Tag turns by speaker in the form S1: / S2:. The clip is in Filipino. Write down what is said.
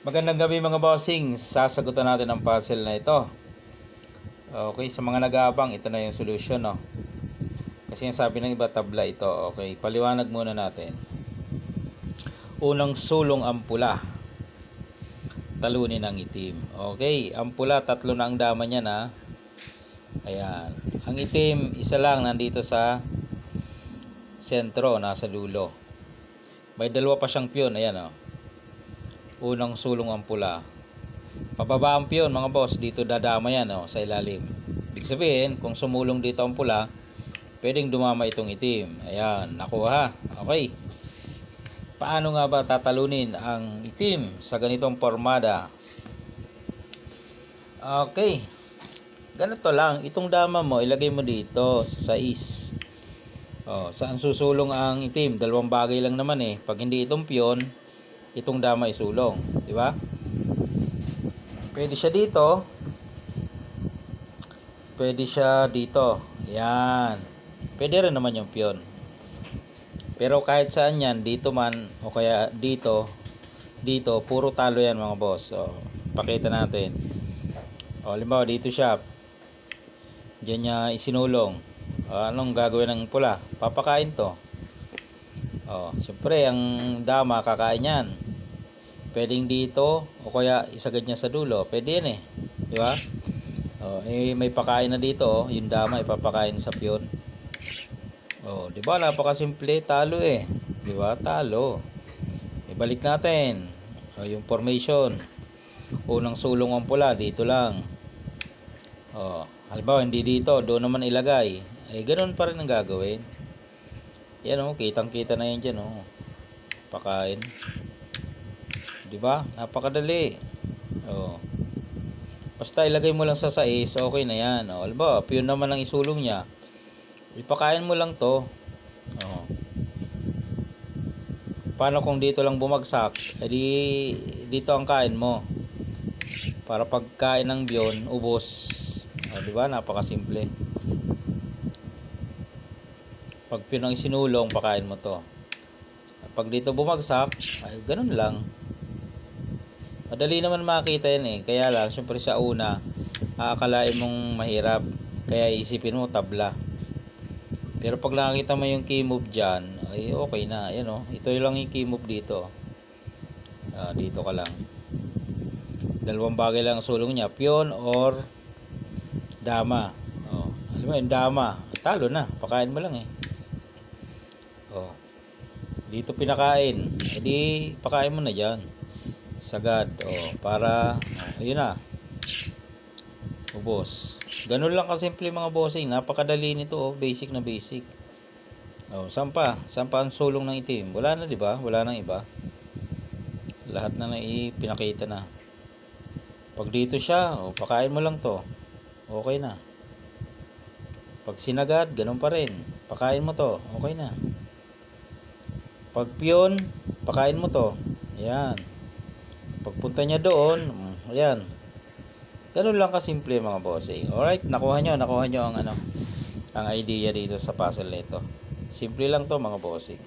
S1: Magandang gabi mga bossing. Sasagutan natin ang puzzle na ito. Okay, sa mga nag-aabang, ito na yung solution, no? Kasi yung sabi ng iba, tabla ito. Okay, paliwanag muna natin. Unang sulong ang pula, talunin ang itim. Okay, ang pula, tatlo na ang dama niya na. Ayan. Ang itim, isa lang nandito sa sentro, nasa dulo. May dalawa pa siyang piyon, ayan, oh. Unang sulong ang pula. Pababa ang piyon mga boss, dito dadama yan, oh, sa ilalim. Ibig sabihin, kung sumulong dito ang pula, pwedeng dumama itong itim. Ayan, nakuha. Okay. Paano nga ba tatalunin ang itim sa ganitong formada? Okay. Ganito lang, itong dama mo, ilagay mo dito sa 6. Oh, saan susulong ang itim? Dalawang bagay lang naman eh. Pag hindi itong piyon, itong dama isulong, di ba? Pwede siya dito. Pwede siya dito. Yan. Pwede rin naman yung piyon. Pero kahit saan yan, dito man o kaya dito, puro talo yan mga boss. So, pakita natin. O, halimbawa dito siya. Diyan niya isinulong. Anong gagawin ng pula? Papakain to. O, siyempre, ang dama kakain yan. Pwedeng dito o kaya isagad niya sa dulo. Pwede yan eh. Di ba? Oh, may pakain na dito, oh. Yung dama ipapakain sa piyon. Oh, di ba? Napakasimple, talo eh. Di ba? Talo. Ibalik natin. Oh, yung formation. Unang sulong ang pula dito lang. Oh, halimbawa hindi dito, doon naman ilagay. Eh ganoon pa rin ang gagawin. Yan oh, kitang-kita na yan diyan oh. Pakain. Di ba? Napakadali. Oh. Basta ilagay mo lang sa 6, okay na yan. O, halimbawa, piyon naman ang isulong niya. Ipakain mo lang to. O. Paano kung dito lang bumagsak? E di, dito ang kain mo. Para pagkain ng biyon, ubos. O, di ba? Napakasimple. Pag piyon ang isinulong, pakain mo to. Pag dito bumagsak, ay ganun lang. Madali naman makita yan eh. Kaya lang, syempre sa una, aakalain mong mahirap. Kaya isipin mo, tabla. Pero pag nakakita mo yung key move dyan, ay okay na. Ayan o. Ito lang yung key move dito. Dito ka lang. Dalawang bagay lang ang sulong niya. Piyon or dama. Alam mo yung dama. Talo na. Pakain mo lang eh. Dito pinakain. E di, pakain mo na dyan. Sagad, para ayun na, ubos. Ganun lang kasimple mga bossing. Napakadali nito, basic na basic. Sampa ang sulong ng itim. Wala na, di ba? Wala nang iba. Lahat na ipinakita na. Pag dito siya, pakain mo lang to, okay na. Pag sinagad, ganun pa rin, pakain mo to, okay na. Pag piyon, pakain mo to. Ayan. Pagpunta niya doon, ayan. Ganun lang kasimple mga bossing. Alright, nakuha nyo ang ang idea dito sa puzzle nito. Simple lang to mga bossing.